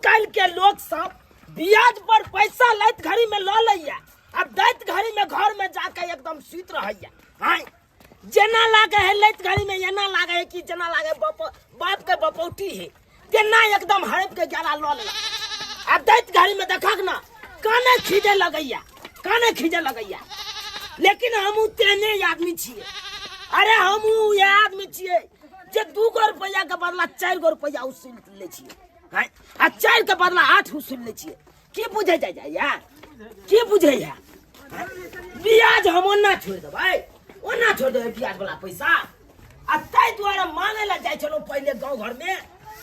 कल के लोग सब ब्याज पर पैसा लैत घड़ी में ल लैया अब दैत घड़ी में घर में जाके एकदम सुत रहैया। हां जना लागे है लैत घड़ी में एना लागे है कि जना लागे बाप के बपौटी है जना एकदम हड़प के ग्यारह ल ले अब दैत घड़ी में देखक ना काने खींचे लगैया लेकिन हम तेने आदमी छिए। अरे हम ये आदमी छिए जे 2 रुपया के बदला 4 रुपया उसूल ले छिए। हां आ 4 के बदला 8 उसूल ले छिए। की बुझे जाय यार की बुझे यार ब्याज हम ओना छोड़ दे भाई ओना छोड़ दे ब्याज वाला पैसा आ तै द्वारा मांगे ला जाय छलो पहले गांव घर में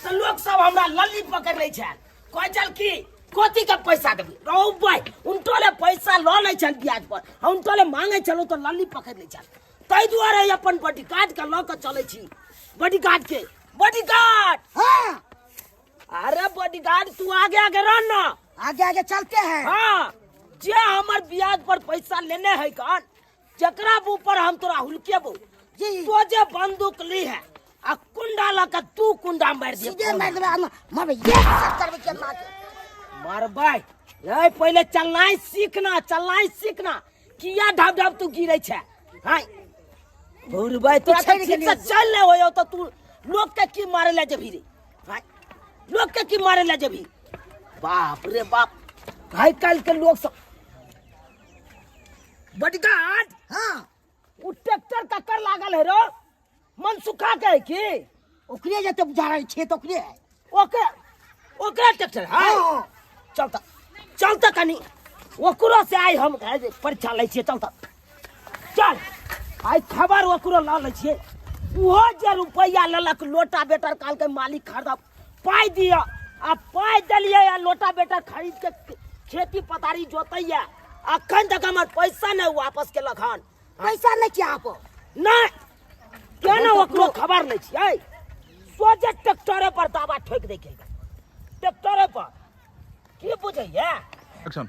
तो लोग सब हमरा लल्ली पकड़ ले छै कोइ चल की कोती का पैसा देबी रौ भाई उनटोले पैसा ल ले छन ब्याज पर हम उनटोले मांगे चलो तो लल्ली पकड़ ले छन तै द्वारा अपन बॉडीगार्ड के ल के चले छी बॉडीगार्ड। हाँ अरे बॉडीगार्ड तू आगे रह ना आगे चलते हैं। हाँ जे हमर ब्याज पर पैसा लेने है कान जकरा ऊपर हम तोरा हुलकेबो जी तो जे बंदूक ली है आ कुंडा लगा तू कुंडा मार दे सीधे मार दे मर ये सब करबे के मार भाई रे पहले चलना सीखना किया ढाब ढाब तू गिरै छै। हां भूर भाई तो ठीक से चल ले होयो तो तू लोग के की मारे ले जभी रे। हां लोग के की मारे ले जभी बाप रे बाप भाई कल के लोग सब बॉडीगार्ड। हाँ उ ट्रैक्टर का कर लागल है रो मन सुखा के की ओकरे जते बुझा रहे छे तो ओकरे है ओकरा ट्रैक्टर है चलता कनी ओकरो से आई हम परीक्षा ले छिए चल आई खबर ओकरो ला ले छिए वो जे रुपया ललक लोटा बेटर काल के मालिक खरीद पाई दिया आ पाई दलिए या लोटा बेटर खरीद के खेती पतारी जोतैया अखन तक हमर पैसा नहीं वापस के लखन पैसा नहीं क्या आपको नहीं केना ओकरो खबर नहीं छिए सोचे ट्रैक्टरे पर दावा ठोक दे के ट्रैक्टरे पर की बुझैया एक्शन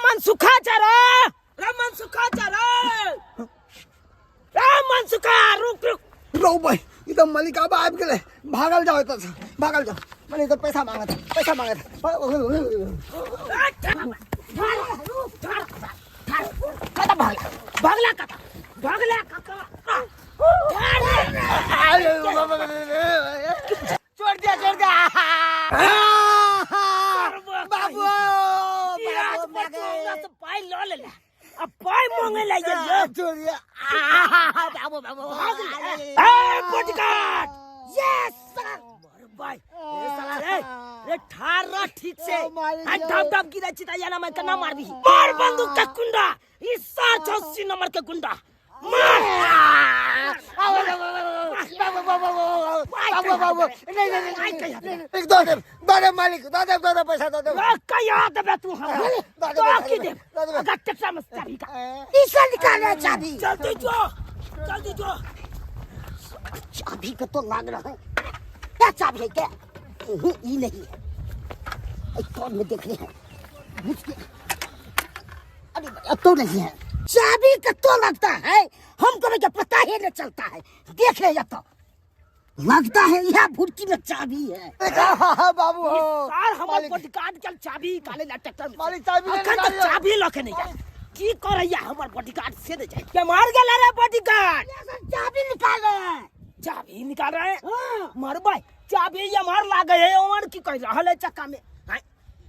मन सुखा रुक रो भाई एकदम मालिक अब आब गेले भागल जाओ तो भागल जाओ मैंने तो पैसा मांगा था कता भागला छोड़ दिया बाबू पाई लो ले अब पाई मांगे ले छोड़ दिया बाबू बॉडीगार्ड यस सर भाई ए साला रे ठारा ठीक से ढाब गिरा चिता ना मैं कना मार दी मार बंदूक का कुंडा इस 86 नंबर के कुंडा मार बाबू नहीं एक दो मालिक दो पैसा दो कया दबे तू हम तो की दे अगर टक्का में चाबी का इसे निकाले चाबी जल्दी जो चाबी का तो मांग रहा है क्या चाबी है क्या ये नहीं है कौन में देख रहे हैं अरे अब तो नहीं है चाबी का तो लगता है हमको क्या पता ही नहीं चलता है देख ले जब तो लगता है यह भुटकी में चाबी है बाबू सार हमर बॉडीगार्ड के चाबी काले ला ट्रैक्टर में मालिक चाबी चाबी लके नहीं जाए की करैया हमर बॉडीगार्ड से दे जाए के मार गेल रे बॉडीगार्ड चाबी निकाल रहे मार भाई चाबी ये मार लागे है उमर की कह रहल है चक्का में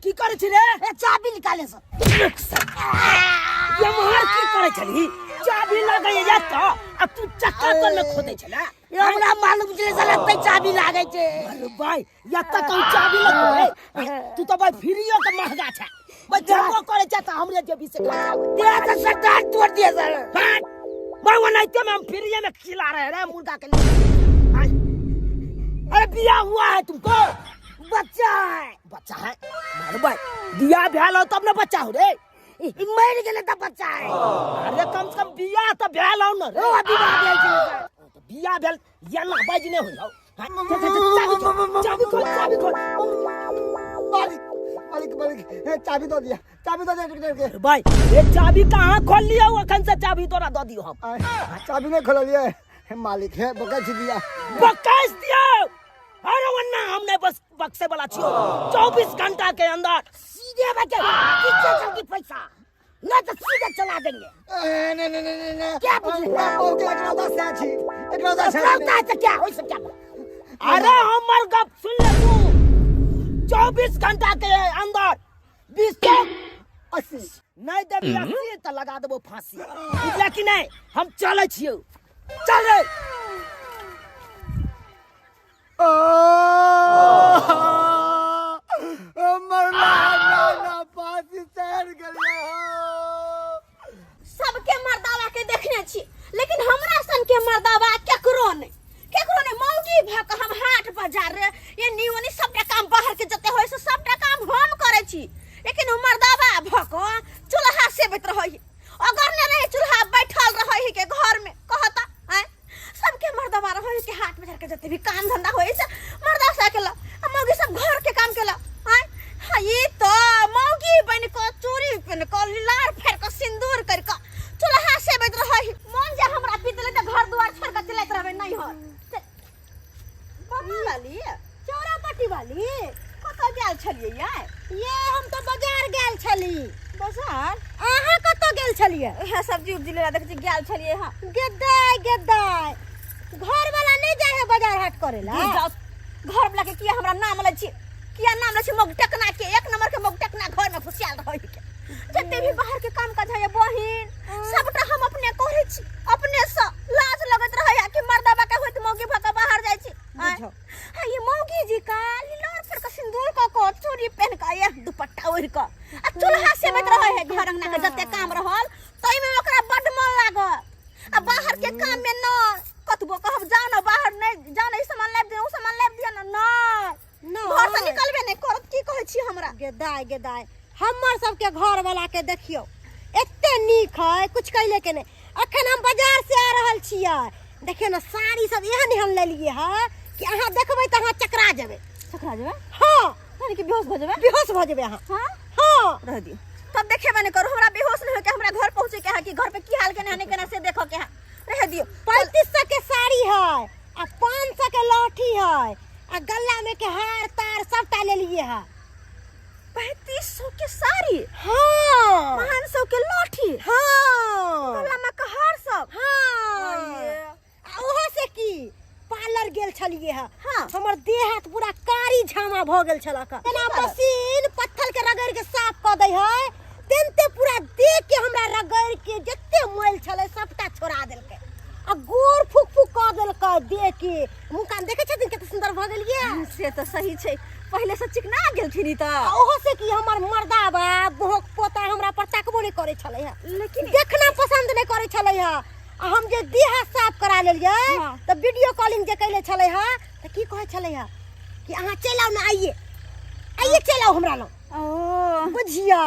की करे छी रे चाबी निकाले सर ये मार की करे छली चाबी लागे या तो अब तू चक्का तो न खोदे छला हमरा मालूम छे साला पे चाबी लागे छे अरे भाई या तक चाबी लगे तू तो भाई फ्रीयो के महंगा छे भाई जब करे छ त हमरे जेबी से तेरा तो सरकार तोड़ दिया सर भाई वो नहीं तो हम फ्री में खिला रहे हैं मुर्गा के लिए। अरे बिया हुआ है तुमको बच्चा है मार भाई बिया भेल हो तब ना बच्चा हो रे मर गेले त बच्चा है अरे कम से कम बिया तो भेल हो न रे अभी भेल छे बिया भेल या ना बाज ने हो चाबी खोल मालिक चाबी दो दिया के भाई ये चाबी कहाँ खोल लिया अखन से चाबी तोरा दो दियो हम चाबी नहीं खोल लिया मालिक है बकैस दिया अरे वरना हमने बस बक्से वाला छियो 24 घंटा के अंदर सीधे बच्चे कितने जल्दी पैसा ना तो सीधे चला देंगे क्या लगता है तो क्या हो सब क्या अरे हमर गप सुन ले तू 24 घंटा के अंदर 20 तो 80 नहीं देबी 80 तो लगा देबो फांसी बुझला कि नहीं हम चले छियो चले सबके मर्दावा के देखने छी लेकिन हमरा सन के मर्दावा केकरो नहीं मौगी भ के हम हाट बाजार रे ये निवनी सबटा काम बाहर के जते होय से सबटा काम हम करे छी लेकिन उ मर्दावा भ के चूल्हा सेबत रहई अगर न रहे चूल्हा बैठल रहई के घर में कहता हैं सबके मर्दावा रहई के हाट बाजार के जते भी काम धंधा होय से मर्दा सा केला मौगी सब घर के काम केला हैं ये तो मौगी बन को चूड़ी पहन को लार फेर को सिंदूर कर को चूल्हा सेबत रहई मन जे हमरा पीतले त घर दुआर छोड़ के चलत रहबे नहीं हो बाबा वाली चौरापट्टी वाली कत गेल छलिए ये हम तो बाजार गेल छली बाजार अहाँ कत गेल छलिए यह सब्जी उब्जी लेला देख छी गेल छलिए हां गेदाय घर वाला नहीं जाय है बाजार हाट करेला घर वाला के किया हमरा नाम ले छी किया नाम ले छी मोगटकना के एक नंबर के मोगटकना घर में घुसियाल रहई के जते भी बाहर के काम काज है बहिन सबटा हम अपने करे छी अपने से लाज लगत रहया कि मर्दाबा के होत मौगी भका बाहर जाय छी हां ये मौगी जी का लीलार पर का सिंदूर का चूड़ी पहन का एक दुपट्टा ओढ़ का आ चूल्हा सेबत रहे है घर अंगना के जते काम रहल तई में ओकरा बड मन लागल आ बाहर के काम में न कतबो कहब जाओ ना बाहर नहीं जाओ ना ई सामान लाब दे उ सामान लाब दिया ना घर से निकलबे नहीं करत की कहै छी हमरा गेदाय हमर सबके घर वाला के देखियो एते नीक है कुछ कहले के नहीं अखन हम बाजार से आ रहल छियै देखियो ना साड़ी सब एहन एहन ले लिए है कि अहाँ देखबै त अहाँ चकरा जेबै हां यानी कि बेहोश भ जेबै अहाँ हां रह दियो तब देखे बने करू हमरा बेहोश नहीं हो के हमरा घर पहुंचे के है कि घर पे की हाल के नहीं केना से देखो के है रह दियो 3500 के साड़ी है आ 500 के लहठी है आ गल्ला में के हार तार सबटा ले लिए है 3500 के साड़ी हां 500 के लहठी हां गल्ला में के हार सब हां ओहो से की पार्लर गेल छलिए है हमर देह हाथ पूरा कारी झामा भ गेल छला का एना मशीन पत्थर के रगड़ के साफ क दै है तेनते पूरा देह के हमरा रगड़ के जत्ते मोल छले सबटा छोड़ा देलके आ गोर फुक फुक क देलके देह के मुंह कान देखे छथिन कते सुंदर भ गेलिए से त सही छै पहले से चिकना गेल छिनी त ओहो से की हमर मर्दा बा भोक पोता हमरा पर ताकबो नहीं करे छले है लेकिन देखना पसंद नहीं करे छले है हम जे देह साफ करा लेलिए त वीडियो कॉलिंग जे कैले छले है त की कहै छले है कि अहाँ चलाओ ना आइए चलाओ हमरा लो ओ बुझिया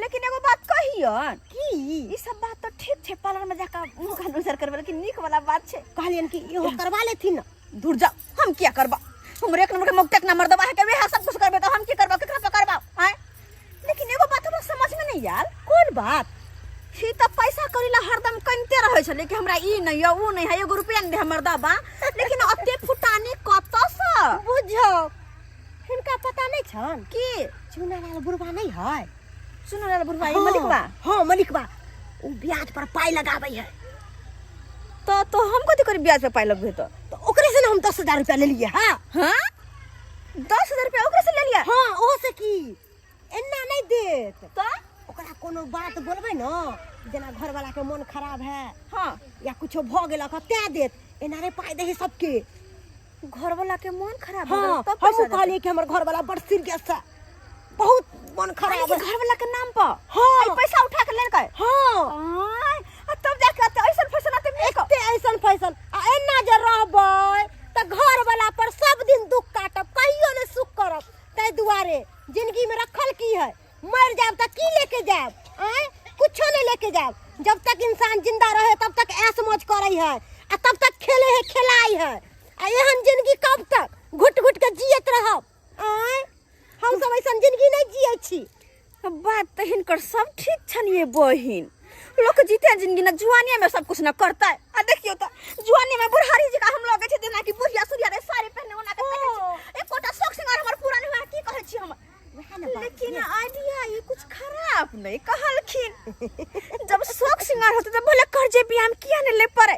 लेकिन एगो बात कहियन की ई सब बात तो ठीक छै पार्लर में जाका मुंह कान उजर करबे लेकिन नीक वाला बात छै कहलियन कि इहो करवा लेथिन ना दूर जा हम क्या करबा हम एक नंबर के मुक्तक ना मर्दबा है के वे सब कुछ करबे तो हम की करबा केकरा पे करबा हैं लेकिन एगो बात हमरा समझ में नहीं यार कोन बात छी त पैसा करिला हरदम कनते रहै छले कि हमरा ई नहीं है उ नहीं है 1 रुपया नहीं हमर दाबा लेकिन अत्ते फुटानी कत से बुझो हिनका पता नहीं छन कि चुनालाल बुढ़वा नहीं है चुनालाल बुढ़वा ई मलिकवा हां मलिकवा उ ब्याज पर पाई लगाबै है तो हम कथि करी ब्याज पे पाई लगबे तो ओकरे से हम 10000 रुपया ले लिए हां 10000 रुपया ओकरे से ले लिया हां ओ से की एन्ना नहीं देत तो ओकरा कोनो बात बोलबे न जेना घर वाला के मन खराब है हां या कुछो भ गेला कते देत एना रे पाई देही सबके घर वाला के मन खराब है तब हम कहली कि हमर घर वाला बड़ सीरियस है बहुत मन खराब है घर वाला के नाम पर हां पैसा उठा के ले गए हां तब जाके ऐसन फैशन आते नहीं ऐसन फैशन आ एना जे रहबै त घर वाला पर सब दिन दुख काटब कहियो ने सुख करब तै दुआरे जिंदगी में रखल की है मर जाब त की लेके जाब कुछो नहीं लेके जाब जब तक इंसान जिंदा रहे तब तक ऐश मौज करे है आ तब तक खेले है खिलाई है आ एहन जिंदगी कब तक घुट घुट के जियत रहब हम सब ऐसन जिंदगी नहीं जियै छी बात त हिनकर सब ठीक छनिए बहिन लोग के जीते हैं जिंदगी ना जुआनी में सब कुछ ना करता है। आ देखियो तो जुआनी में बुढ़ारी जी का हम लोग के देना कि बुढ़िया सुरिया रे साड़ी पहने होना के पहने एक कोटा शौक सिंगार हमर पूरा नहीं हुआ की कहै छी हम। लेकिन आइडिया ये कुछ खराब नहीं कहलखिन। जब शौक सिंगार होते तो भले कर्जे बियाम किया ने ले पड़े,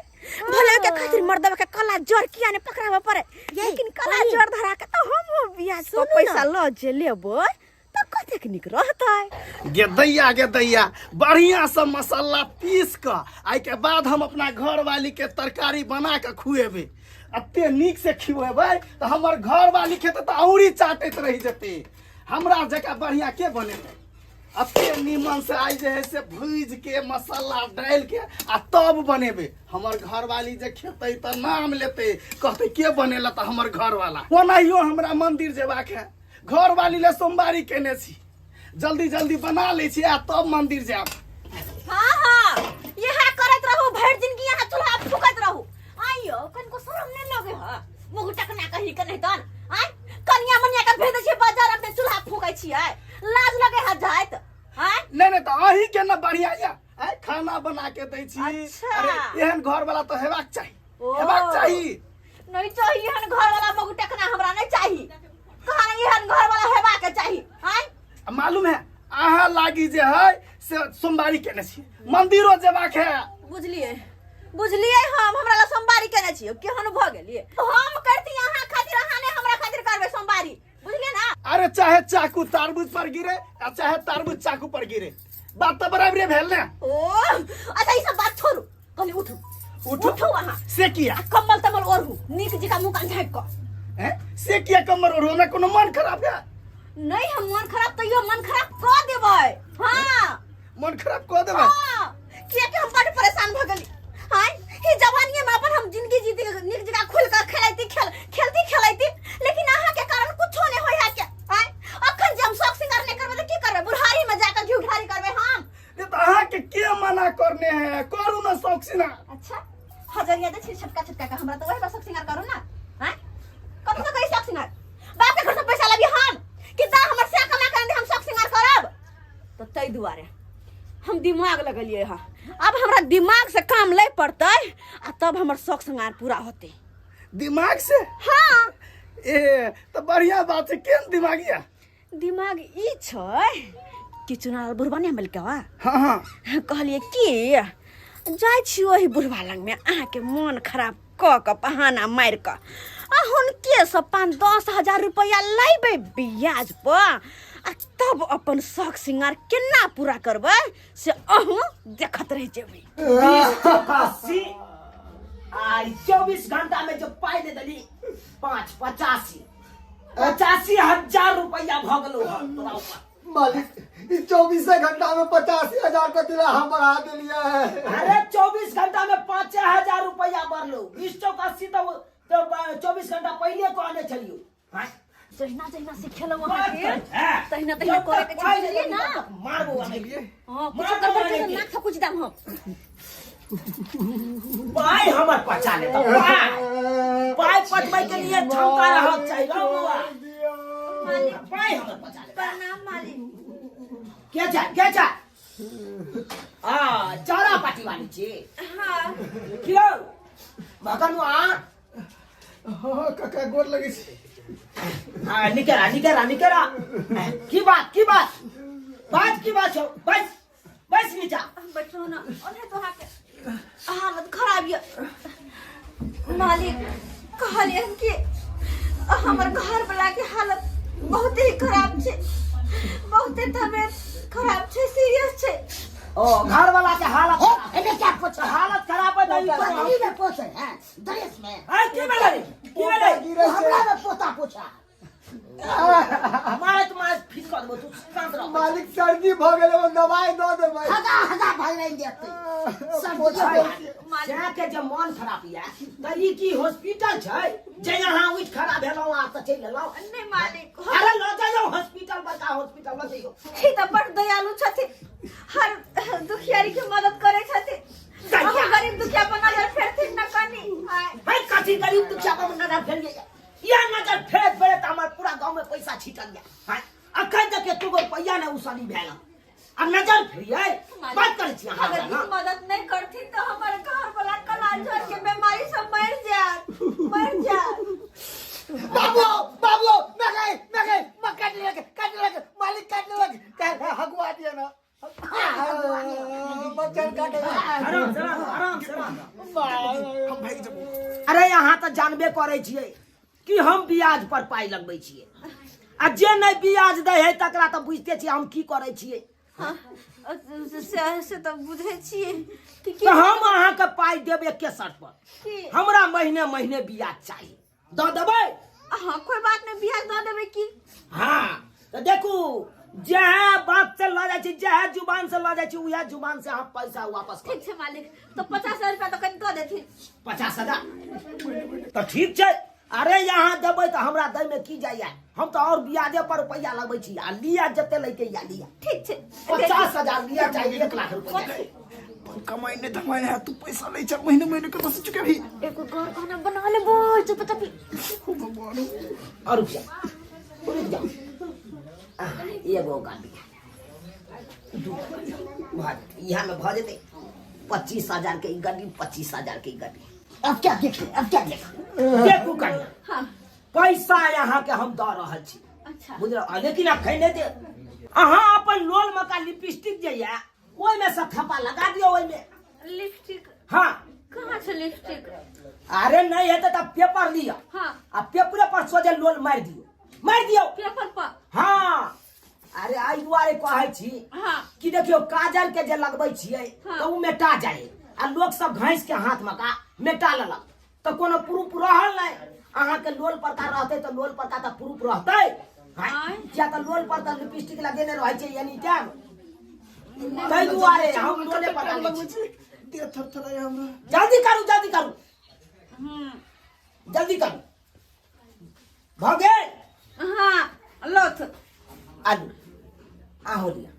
भले के खातिर मर्दवा के कला जड़ किया ने पकड़ावा पड़े, लेकिन कला जड़ धरा के तो हम बियाह तो पैसा ल जे लेबै तो कतेक निक रहता है। गे दैया बढ़िया से मसाला पीस के आई के बाद हम अपना घर वाली के तरकारी बना के खुएबे। अते नीक से खिएबै तो हमर घर वाली खेते तो औरी चाटैत रह जेते। हमरा जका बढ़िया के बनेते? अते नीमन से आई जे है से भूज के मसाला डाल के आ तब बनेबे। हमर घर वाली जे खेते तो नाम लेते, कहते के बनेला तो हमर घर वाला। ओनाहियो हमरा मंदिर जेबाक है, घर वाली ले सोमवारी केने छी, जल्दी जल्दी बना ले छी आ तब मंदिर जाब। हां हां यह करत रहू, भर दिन की यहां चूल्हा फूकत रहू। आइयो कनको शरम नहीं लगे ह मुंह टकना कहि के नहीं तन। आय कनिया मनिया के भेज छी बाजार अपने चूल्हा फूकै छी, आय लाज लगे ह जात। आय नहीं तो अही के ना बढ़िया या आय खाना बना के दै छी। अच्छा। अरे एहन घर वाला तो हेबाक चाहिए, ओ। हेबाक चाहिए। नहीं चाहिए हन घर वाला मुंह टकना हमरा नहीं चाहिए। कहां एहन घर वाला हेबा के चाहिए। आय मालूम है अहाँ लागी जे है से सोमवारी केने छी, मंदिरो जेबाक है। बुझलिए हम हमरा ला सोमवारी केने छियो केहन भ गेलिए। हम करती अहाँ खातिर, अहाँ ने हमरा खातिर करबे सोमवारी, बुझलिए ना। अरे चाहे चाकू तरबूज पर गिरे या चाहे तरबूज चाकू पर गिरे, बात तो बराबरे भेल ने। ओ अच्छा ई सब बात छोड़ू, कहली उठो वहां से किया कम्बल तमल ओढ़ू, नीक जी का मुंह कान झाँक क। हैं से किया कमर ओढ़ो में कोनो मन खराब है? नहीं हम मन खराब तइयो मन खराब क देबै। हां मन खराब क देबे। हां किया कि हम बड़ परेशान भ गेली। हां ई जवानी में अपन हम जिंदगी जीती नीक जगह खुल कर खेलती खेलती, लेकिन अहाँ के कारण कुछो नहीं होय है के। हां अखन जे हम शौक सिंगार नहीं करबे तो की करबे? बुढ़ारी में जाकर घिउ ढारी करबे हम। ये तो अहाँ के मना करने हैं, करू ना शौक सिंगार। अच्छा हजरिया दे छटका का हमरा तो वही शौक सिंगार करू ना। हां कब तक करी शौक सिंगार? बाप के घर से पैसा लबी हम कि दा हमर से कमा कर दे हम शौक सिंगार करब? तो तई दुआरे हम दिमाग लगलिए हा। अब हमरा दिमाग से काम ले पड़ते आ तब हमर शौक सिंगार पूरा होते। दिमाग से? हाँ ए तो बढ़िया बात है। केन दिमागिया? दिमाग ई छै कि चुनाव बुढ़वा ने मिल के वा। हाँ कहलिए कि जाय छी ओही बुढ़वा लंग में अहाँ के मन खराब क के बहाना मार के आ हुनके से 5-10 हजार रुपया लेबे ब्याज पर आ तब अपन शौक सिंगार केना पूरा करबै से अहूँ देखत रह जेबै। 20 आई 24 घंटा में जो पाई दे दली 85,000 रुपया भ गेलो तोरा ऊपर। मालिक इस 24 घंटा में 85,000 का दिला हम बढ़ा दिलिया है। अरे 24 घंटा में 5,000 रुपया बढ़लो। 20 चौक 80 तो 24 घंटा पहले कहने चलियो। जहिना से खेलो वहां के तहिना करे के चाहिए ना। मारबो हां कुछ करबे तो नाक से कुछ दाम हम पाई हमर पचा ले तो पाई पटबै के लिए क्षमता रहत चाहिए रो बुआ। मालिक पाई हमर पचा ले। प्रणाम मालिक। क्या जा चारा पार्टी वाली छी। हां क्यों मगन आ हाँ काका गोर लगे छी। निकरा की बात की बात छो? बस नीचा बैठो ना। ओने तो के हालत खराब है मालिक। कहलिए कि हमर घर वाला के हालत बहुत ही खराब छे, बहुत तबियत खराब छे, सीरियस छे। ओ घर वाला के हालत एने क्या पूछा? हालत खराब है तो पानी में पूछे हैं ड्रेस में। की बेले हमरा में पोता पूछा। मार फिर कर दो तू शांत रहो। मालिक सर्दी भ गेले वो दवाई दो दे भाई। हगा भाई नहीं देते सब पूछा। जाके जब मन खराब या त ई की हॉस्पिटल छै जे यहाँ उठ खराब भेलौ आ त चल लेलौ? नहीं मालिक अरे ल जाओ हॉस्पिटल बता हॉस्पिटल ल जाओ। ही तो बड़ दयालु छथि, हर दुखियारी के मदद करे छथि। हम गरीब दुखिया पर नजर फेरथिन न कनी। भाई कथी गरीब दुखिया पर नजर फेर या नजर फेर त हमर पूरा गांव में पैसा छिटल गया। हां अखन तक के तू रुपया ने उसली भेल अब नजर फिरिए बात करे छी अहाँ अगर ना तू मदद नहीं करती तो हमारे घर वाला कलाल जोड़ के बीमारी से मर जात बाबू बाबू मैं काटने लगे मालिक काटने लगे क्या हगवा दिया ना मच्छर काटेगा आराम से आराम से हम भाई जब अरे यहाँ तो जानबे करे छियै कि हम ब्याज पर पाई लगबै छियै आ जे नहीं ब्याज दे है तकरा तो बुझते छियै हम की करे छियै से तो बुझे छिए कि तो हम अहाँ के पाई देब एके शर्त पर की हमरा महीने महीने ब्याज चाहिए दऽ देबै हाँ कोई बात नहीं ब्याज दे देबे की हाँ तो देखू जहाँ बात से ला जाए जहाँ जुबान से ला जाए उहे जुबान से हम पैसा वापस कर ठीक है मालिक तो 50,000 रुपया तो कहीं दे देथिन 50,000 तो ठीक है अरे यहाँ देबै तो हमरा दै में की जाइए हम तो और ब्याजे पर रुपया लगबै छी आ लिया जते लैके या लिया ठीक है 50,000 लिया चाहिए 1 लाख रुपया कमाई ने धमाई है तू पैसा ले चल महीने महीने का तो चुके भी एक घर खाना बना ले बोल चुप चुप और रुक जाओ एगो गाड़ी यहाँ में भ जेते 25,000 के गाड़ी 25,000 के गाड़ी अब क्या देखे देखू कन्या हाँ पैसा यहाँ के हम दऽ रहल छी अच्छा बुझल लेकिन अब खैने दे अहाँ अपन लोल में का लिपस्टिक जे है ओहि में से थप्पा लगा दियो ओहि में लिपस्टिक हाँ कहाँ से लिपस्टिक अरे नहीं हेते तो पेपर लिया हाँ आ पेपरे पर सोझे लोल मार दियो पेपर पर हाँ अरे आई दुआरे कहै छी हाँ कि देखियो काजल के जे लगबै छियै हाँ। तो उ मेटा जाए आ लोग सब घास के हाथ में का मेटा लेलक तो कोनो प्रूफ रहल नहीं अहाँ के लोल पता रहते तो लोल पता तो प्रूफ रहते आय। या तो लोल पर तो लिपस्टिक लगेने रहे छै यानी टाइम तै दुआरे हम लोले पता लगबै छी दे थरथराया हमरा जल्दी करू जल्दी करू भ गेल हाँ लोथ आलू आहो लिया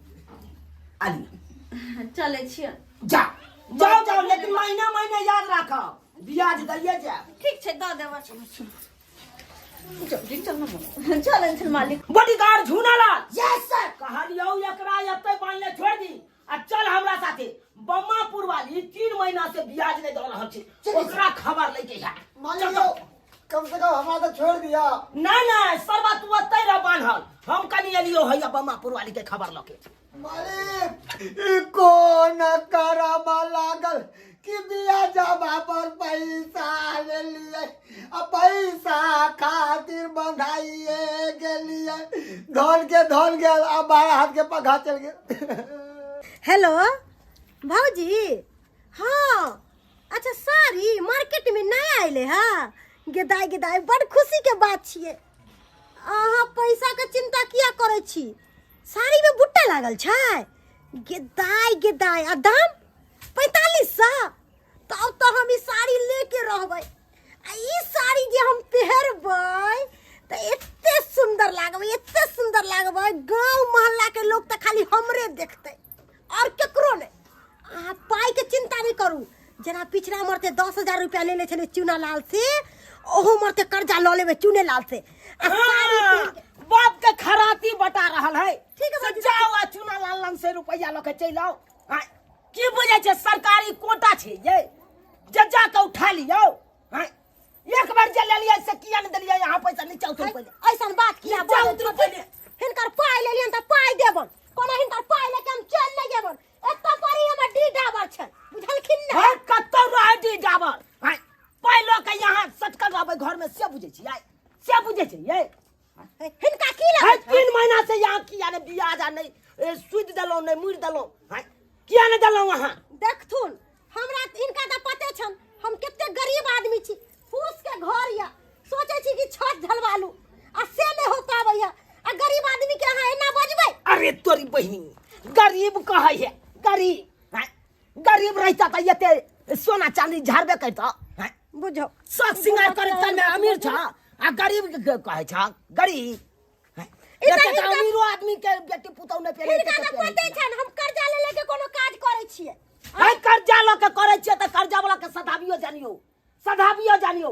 आलू चले छियै जाओ लेकिन महीना महीने याद राखब ब्याज दैये जाए ठीक छै दऽ देबऽ चल चल मालिक बॉडीगार्ड झूनालाल यस सर कहलियौ एकरा एते बांधले छोड़ दी आ चल हमरा साथे बम्मापुर वाली 3 महीना से ब्याज नहीं दऽ रहल छै ओकरा खबर लेके जा मान लो कम से कम हमारा तो छोड़ दिया नहीं सरबा तू ओते रह बांधल हम कनी एलियो हैया बम्मापुर वाली के खबर लके मालिक कौन करामा लागल कि बिया जमा पर पैसा ले लिए पैसा खातिर बंधाइए गेलिए धन के अब बारह हाथ के पगा चल गए हेलो भौजी हाँ अच्छा साड़ी मार्केट में नया आइले हाँ गेदाई बड़ खुशी के बात छिए अहाँ पैसा के चिंता किया करे छी साड़ी में बुट्टा लागल छै गेदाई आ दाम 4500 तब तो हम ई साड़ी लेके रहबै आ ई साड़ी जे हम पहरबै तो एते सुंदर लागबै गांव मोहल्ला के लोग तो खाली हमरे देखते और केकरो नहीं अहाँ पाई के चिंता नहीं करू जना पिछड़ा मरते 10,000 रुपया ले छले चूना लाल से ओहो मरते कर्जा ल लेबे चूने लाल से आ साड़ी पहन के बाप के खराती बता रहल है ठीक है बाजी, जाओ आ चूना लाल लंग से रुपया लके चल आओ की बुझे छै सरकारी कोटा छै ये जज्जा के उठा लियो एक बार जे ले लिया से किया नहीं देलिए यहाँ पैसा नीचे उतर पहिले ऐसन बात किया नीचे उतर पहिले हिनकर पाई ले लियन त पाई देबन कोना हिनकर पाई लेके हम चल नहीं जेबन एत परी हमर डी डाबर छै बुझलखिन ना है कत्तो रहे दी जाबर पाइलो के यहाँ सटका गाबै घर में से बुझे छै ये हिनका की है लगे 3 महीना से यहाँ किया ने ब्याज आ नहीं सुध देलो नहीं मुड़ देलो किया नहीं देलो वहाँ देखथुन हमरा इनका त पते छन हम कते गरीब आदमी छी फूस के घर या सोचे छी कि छत ढलवालू आ से नहीं हो पाबै है आ गरीब आदमी के अहाँ एना बजबै अरे तोरी बहिनी गरीब कहे है गरीब रहता तो ये सोना चांदी झाड़बे करता बुझो सब सिंगार करे में अमीर छ आ गरीब कहे छ गरीब अमीरो आदमी के बेटी पुतौ ने पेले हिनका त पते छन हम कर्जा ले लेके कोनो काज करै छियै है कर्जा ल के करे छियै त कर्जा वाला के सधाबियो जानियो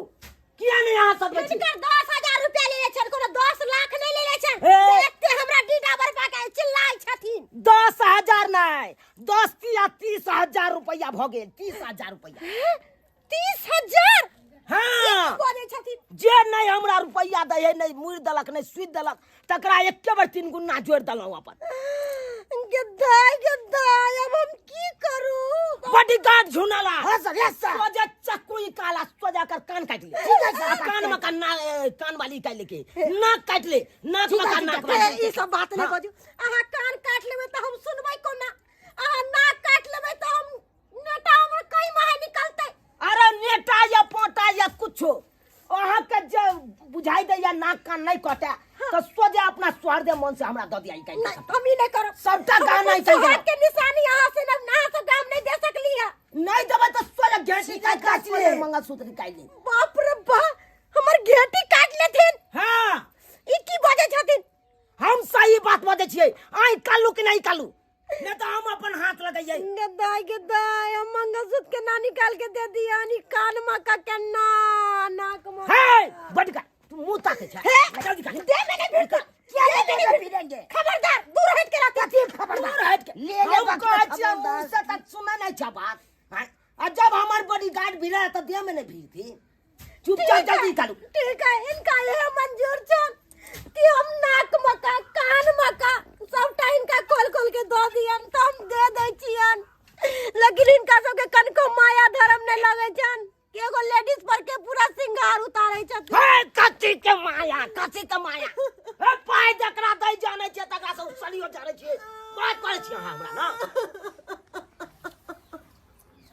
किया नहीं यहाँ सब बेची हिनकर 10,000 रुपया ले छन कोनो 10 लाख नहीं ले छन हे। एते हमरा डीडा बरपा के चिल्लाइ छथिन 10 10,000 नहीं 10 या 30,000 रुपया भ गेल 30,000 रुपया 30,000 हाँ बोले छथिन जे नहीं हमरा रुपया दे है नहीं मुड़ दलक नहीं सुध दलक तकरा एके बार 3 गुना जोड़ दलहुं अपन गद्दा अब हम की करू बॉडीगार्ड झुनला हाँ सर यस सर सोजा चक्कू काला सोजा कर कान काट ले ठीक है सर कान में कान वाली काट लेके नाक काट ले नाक में का नाक वाली ई सब बात नहीं बाजू अहाँ कान काट लेबै त हम सुनबै कोना अहाँ नाक काट लेबै त हम नेटा हमर कई माहे निकलतै अरे नेटा या पोटा या कुछो अहाँ के जे बुझाई दे या नाक कान नहीं कटे तो सोजा अपना स्वार्थ मन से हमरा द दिया काट नहीं हम ई नहीं करब सबटा गाना नहीं चाहिए हाथ के निशानी अहाँ से ना तो काम नहीं दे सकली है नहीं देबे तो सोजा घेटी काट ले मंगलसूत्र निकाल ले बाप रे बा हमर घेटी काट लेथिन हां ई की बाजे छथिन हम सही बात बजे छियै आई कालू कि नहीं कालू नहीं तो हम अपन हाथ लगाइए गदाई हम मंगलसूत्र के ना निकाल के दे दिया नी कान में का के ना नाक में हे बड़का तू मुंह ताके छ दे मैंने फिर क्या ले फिरेंगे खबरदार दूर हट के रहती दूर हट के ले ले हम कहै मुंह से तक सुना नहीं छ बात हैं और जब हमार बॉडीगार्ड भी रहा तो दे में नहीं भी थी चुपचाप जल्दी कालू ठीक है इनका ये मंजूर छ कि हम नाक मका कान मका सबटा इनका खोल के दो दियन तो हम दे दै छियन लेकिन इनका सब के कनको माया धर्म नहीं लगे छन कि एगो लेडीज पर के पूरा सिंगार उतारै छथिन हे कथी के माया हे पाय जकरा दई जाने छै तकरा से सलियो जाने छै बात करे छी अहाँ हमरा ना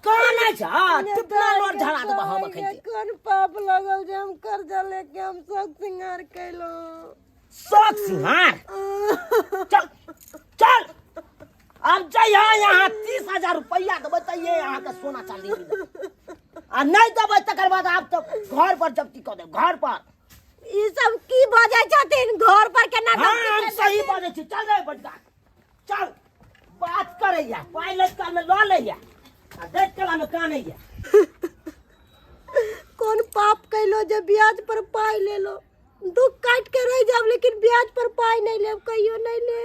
कौन है कितना लोग झड़ा दबा हम खैते कौन पाप लगल जे हम कर्जा लेके हम सब सिंगार कैलो शौक सिंहार चल चल अब जइया यहाँ 30,000 रुपया देबै त ये यहाँ के सोना चांदी मिलत आ नहीं देबै तकर बाद आप तो घर पर जब्ती कर दे घर पर ई सब की बजै छथिन घर पर केना हाँ हम सही बात छी चल रे बड़का चल बात करैया पायलट काल में ल लैया आ देख कला में कानैया कौन पाप कैलो जे ब्याज पर पाई ले लो दुख काट के रह जाब लेकिन ब्याज पर पाई नहीं लेब कहियो नहीं ले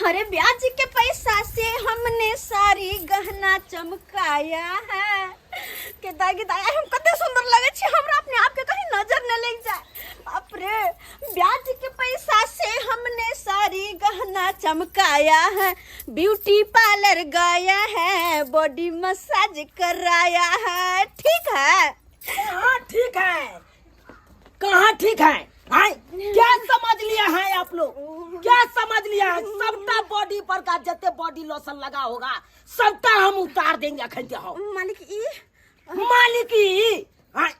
अरे ब्याज के पैसा से हमने सारी गहना चमकाया है के दागी दाया हम कते सुंदर लगे छी हमरा अपने आप के कहीं नजर न लग जाए बाप रे ब्याज के पैसा से हमने सारी गहना चमकाया है ब्यूटी पार्लर गया है बॉडी मसाज कराया है ठीक है कहाँ ठीक है कहाँ ठीक है हाय क्या समझ लिया है आप लोग क्या समझ लिया है सबटा बॉडी पर का जते बॉडी लोशन लगा होगा सबटा हम उतार देंगे अखन के हो मालिक ई मालिक ई हाय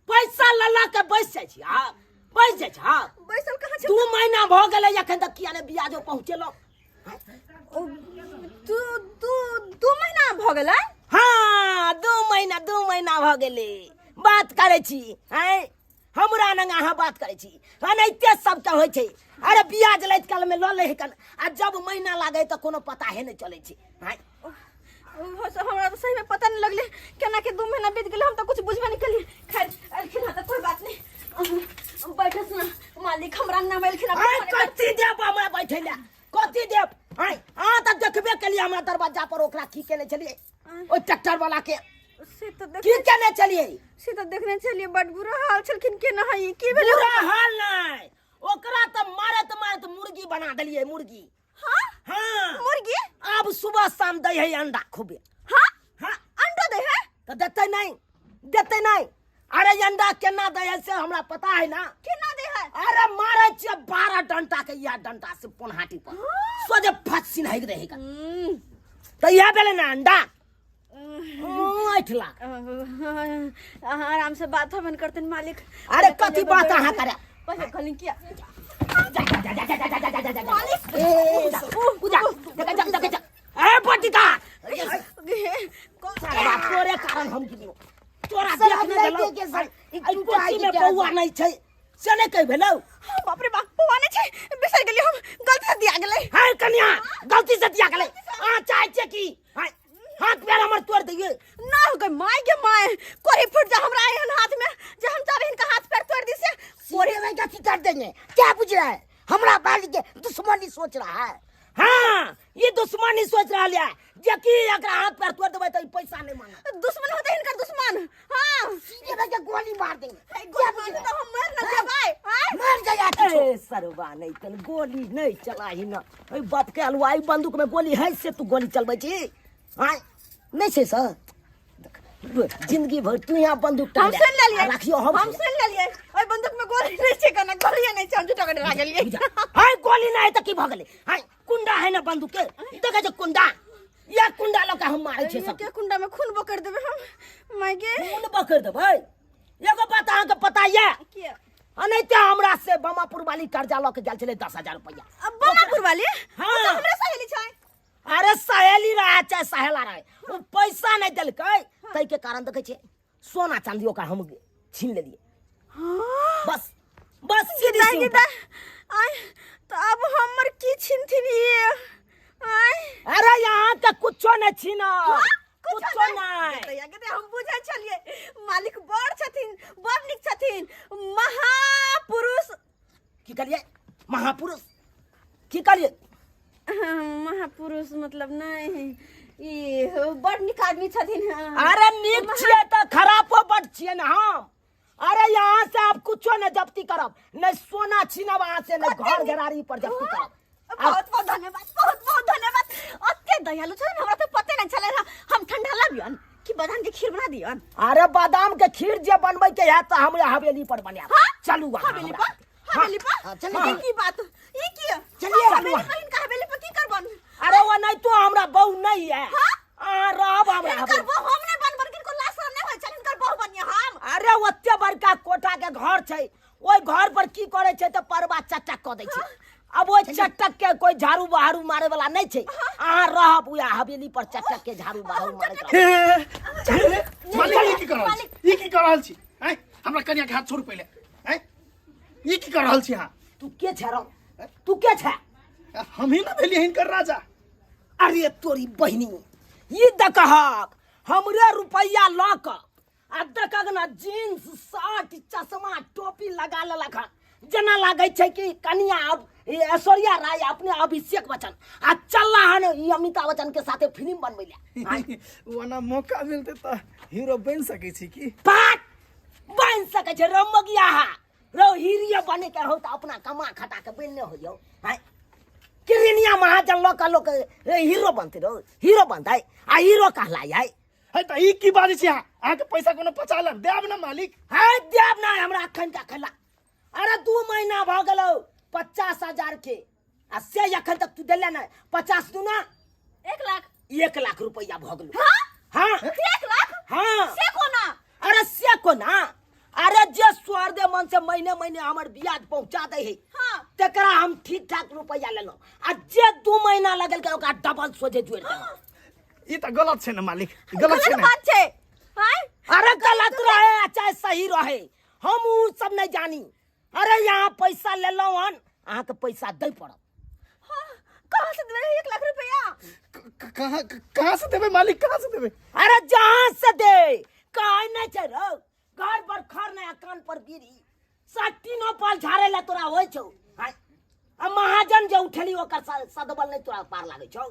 पैसा लला के बैस जाय छी हां बैस जाय छी हां बैसल कहां छ 2 महीना भ गेलै अखन तक किया ने ब्याजो पहुंचेलो दू महीना भ गेलै हाँ 2 महीना भ गेलै बात करे छी हैं हमरा नंगा अहाँ बात करे छी अनैते सबटा होय छै अरे ब्याज लैत काल में ल ले कन आ जब महीना लागे त कोनो पता है नहीं चले छै हैं हमरा तो सही में पता नहीं लगले केना के 2 महीना बीत गेले हम तो कुछ बुझबे नहीं कलिए खैर अखिन त कोई बात नहीं बैठस ना मालिक हमरा नाम एलखिन कथी देब हमरा बैठैला कथी देब हैं आ त देखबे केलिए हमरा दरवाजा पर ओकरा की केने छलिए ओ ट्रैक्टर वाला के से तो की केने चलिए से तो देखने चलिए बड़ बुरा हाल छलखिन के ना है की भेले बुरा हाल नहीं ओकरा त मारत मुर्गी बना देलिए मुर्गी हां हाँ मुर्गी अब सुबह शाम दे है अंडा खूबे हां हाँ अंडा दे है तो देते नहीं अरे अंडा केना दे है से हमरा पता है ना केना दे है अरे मारे छ 12 डंटा के या डंटा से पोनहाटी पर सोजे फट सिनहक रहेगा तो यह बेले ना अंडा ऐठला आराम से बात हवन करतन मालिक अरे कथी बात अहाँ करे पहले खली किया ए पटिका साला तोरे कारण हम किनियो तोरा देखने देलौ ई कुर्सी में पौआ नहीं छै से नहीं कह भेलौ बाप रे बाप पौआ नहीं छै बिसर गेली हम गलती से दिया गेलै हाय कन्या गलती से दिया गेलै आ चाहे छै की हाय हाथ पैर हमर तोड़ दिए ना हो गई माय के माय कोरी फुट जा हमरा एहन हाथ में जे हम चाहे इनका हाथ पैर तोड़ दी से कोरी में क्या कर देंगे क्या पूछ रहा है हमरा बाली के दुश्मनी सोच रहा है हाँ ये दुश्मनी सोच रहा है जे कि एकरा हाथ पैर तोड़ देबै त पैसा नहीं मांगा। दुश्मन होते इनका दुश्मन। हाँ सीधे करके गोली मार देंगे। गोली तो हम मर न जाए। मर जाए। ए सरवा नहीं तन गोली नहीं चलाही ना। ए बाप के हलवाई बंदूक में गोली है से तू गोली चलबै छी। हां नहीं छै सर जिंदगी भर तू यहाँ बंदूक हम सुन ले लिए। रखियो हम सुन ले लिए। ओए बंदूक में गोली नहीं छै कना गोली नहीं छै हम झूठा कर गेलिए। हाय गोली नहीं त की भ गेलै। हाय कुंडा है ना बंदूक के देखे छ कुंडा या कुंडा लका हम मारै छै सब के कुंडा में खून बकर देबे हम मायके खून बकर देबै। एगो बात अहाँ के पता ये के अनैते हमरा से बमापुर वाली कर्जा ल के गेल छले 10,000 रुपया। अब बमापुर वाली हाँ। तो हमरे सहेली छै। अरे सहेली रहा चाहे सहेला रहे वो पैसा नहीं दिलकै तै के कारण देखे छे सोना चांदी ओकर हम छीन लेलिए। बस बस सीधी सी दागी दा आय तो अब हमर की छिनथिन ये आय अरे यहाँ के कुछो नहीं छीना कुछो कुछो नहीं नहीं। तो के हम बुझै छलिए मालिक बड़ छथिन बड़ निक छथिन महापुरुष। की करिए महापुरुष की करिए महापुरुष मतलब नहीं ये बड़ निक आदमी छथिन। अरे नीक छिए तो खराबो बड़ छिए ना हम। अरे यहाँ से आप कुछो नहीं जब्ती करब नहीं सोना छीनब वहाँ से नहीं घर घरारी पर जब्ती करब। बहुत बहुत धन्यवाद बहुत बहुत धन्यवाद। अत्ते दयालु छन हमरा तो पते नहीं चले हम ठंडा लाबियन कि बादाम के खीर बना दियन। अरे बादाम के खीर जे बनबै के है तो हमरे हवेली पर बना चलू वहाँ हवेली हमरा। पर हवेली पर हाँ, चलिए। की बात ये की चलिए, हवेली पर इनका हवेली पर की करबन। अरे वो नहीं तो हमरा बहू नहीं है। हाँ? रहब हमरा इनकर हवेली। बहु हम नहीं बनबन किनको लाश नहीं होय चल इनकर बहु बनिया हम। अरे ओते बड़का कोठा के घर छै ओई घर पर की करे छै तो परवा चटक क दै छै। अब ओई चटक के कोई झाड़ू बहारू मारे वाला नहीं छै। अहाँ रहब उया हवेली पर चटक के झाड़ू बहारू मारे मालिक ये की कर रहल छी ये की कर रहल छी हैं हमरा कन्या के हाथ छोड़ पहले हैं ये की कर रहल छी अहाँ तू के छै रो तू के छै। हम ही ना भेलिए हिनकर राजा। अरे तोरी बहिनी ये दकहक हमरे रुपया ल क आ दकक ना जींस शर्ट चश्मा टोपी लगा लेलक हन जना लागे छै कि कनिया अब ऐश्वर्या राय अपने अभिषेक बच्चन आ चलला हन ई अमिताभ बच्चन के साथे फिल्म बनबै ले। वना मौका मिलते तो हीरो बन सकै छी की। बात बन सके छै रमगिया रो हीरो बने के हो त अपना कमा खटा के बनने हो जाओ। हाय किरनिया महाजन लोग हीरो बनते रो हीरो बनतै आ हीरो कहला है। है त ई की बाजे छी अहाँ के पैसा कोनो पचालन देब ना मालिक। है देब ना हमरा अखन का खला। अरे 2 महीना भ गेलो 50,000 के आ से अखन तक तू देले ना 50 दूना 1 लाख 1 लाख रुपया भ गेलो। हां हाँ 1 लाख हाँ से कोना। अरे से कोना अरे जे स्वर्दे मन से महीने महीने हमर ब्याज पहुंचा दे है हां तेकरा हम ठीक ठाक रुपया लेलो आ जे 2 महीना लगल के ओकरा डबल सोझे जोड़ देलो। ई त गलत छै ना मालिक गलत छै ना। बात छै। हां अरे गलत रहे चाहे सही रहे हम उ सब नहीं जानी। अरे यहाँ पैसा ले लो हन अहाँ के पैसा दे पड़त। कहां से देबे 1 लाख रुपया। कहाँ से देबे मालिक कहाँ से देबे। अरे जहाँ से दे काहे नहीं छै रो घर पर खर नया कान पर गिरी तीनों पाल झाड़े ला तोरा होय छौ। हाय आ महाजन जे उठेली ओकर सदबल नहीं तोरा पार लागे छौ।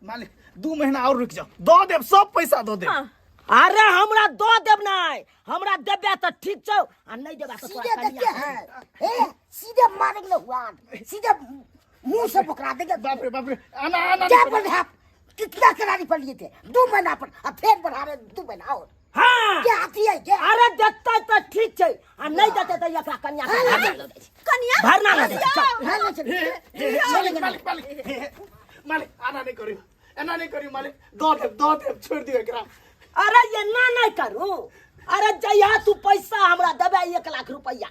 मालिक 2 महीना और रुक जाओ दो देब सब पैसा दो देब। अरे हमरा दो देब नहीं हमरा देबे तो ठीक छौ आ नहीं देबे तो सीधे तोरा देखते कनिया हैं ए सीधे मारेंगे हुआ सीधे मुंह से पकड़ा देंगे। बाप रे आना आना क्या बोल रहे आप कितना करारी पर लिए थे 2 महीना पर अब फिर बढ़ा रहे 2 महीना और हाँ क्या आती है क्या। अरे देते तो ठीक छै आ नहीं देते तो एकरा कन्या से भरना ल दे कन्या भरना ल दे चल। हाँ, ले चलिए। मालिक मालिक आना नहीं करियो एना नहीं करियो मालिक दो देब छोड़ दियो एकरा। अरे ये ना नहीं करू। अरे जया तू पैसा हमरा देबे 1 लाख रुपया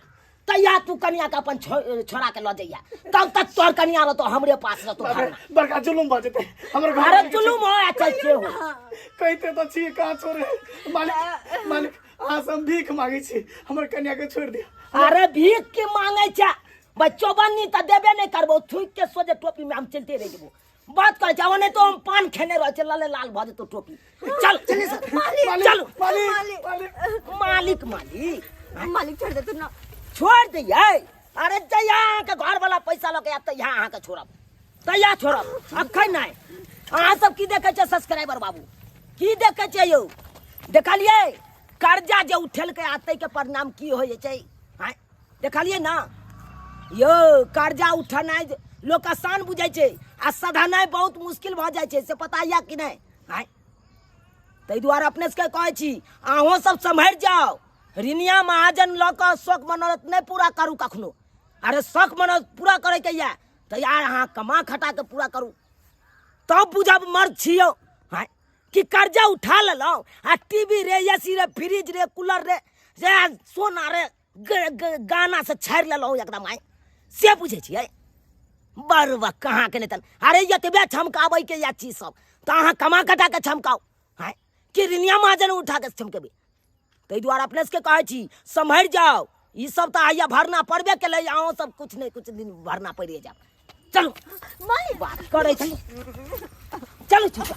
तैया तू कन्या के अपन छोड़ा के ल जइया तब तक तोर कन्या रह तो हमरे पास रह तो घर बड़का जुलुम भ जेते हमर घर। अरे जुलुम हो अच्छा से हो कहते तो छी कहाँ छोड़े मालिक मालिक अहाँ से हम भीख मांगे छी हमर कन्या के छोड़ दियो। अरे भीख के मांगे छ बच्चो बन्नी त देबे नहीं करबो थूक के सोजे टोपी में हम चलते रह जबो बात कर जाओ नहीं तो हम पान खेने रह चल लाल भ जेतो टोपी चल चले सर चलो मालिक मालिक छोड़ दे तू ना छोड़ दिए। अरे जया के घर वाला पैसा लगे अब तो यहाँ के छोड़ब तैया छोड़ब अखन नहीं। अहाँ सब की देखे छे सब्सक्राइबर बाबू, की देखे छे यौ? देखलिए कर्जा जे उठेल के आते के परिणाम की होय छै? हैं देखलिए ना यो, कर्जा उठनाइ लोग आसान बुझे छै आ सधनाइ बहुत मुश्किल भ जाय छै, से पता या कि नहीं? हैं तै दुआरे अपने से कहै छी अहों सब सम्हर जाओ। ऋणिया महाजन ल क शौक मनोरथ नहीं पूरा करू कखनो। अरे शौक मनोरथ पूरा करे के या तो यार अहाँ कमा खटा के पूरा करू, तब बुझब मर्द छियो। हैं कि कर्जा उठा लेलौ आ टीवी रे, एसी रे, फ्रिज रे, कूलर रे, सोना रे, गाना से छाड़ लेलौ एकदम। आय से बुझे छियै? बरवा कहाँ के नेतन। अरे यतबे छमकाबै के या चीज सब तो अहाँ कमा खटा के छमकाओ। हैं कि ऋणिया महाजन उठा के छमकेबे? तै दुआरे अपने से कहै छी सम्हर जाओ। ई सब तो आइया भरना पड़बे केलै, अहों सब कुछ नहीं कुछ दिन भरना पड़िए जाओ। चलो माई बात करे छी, चलो चलो।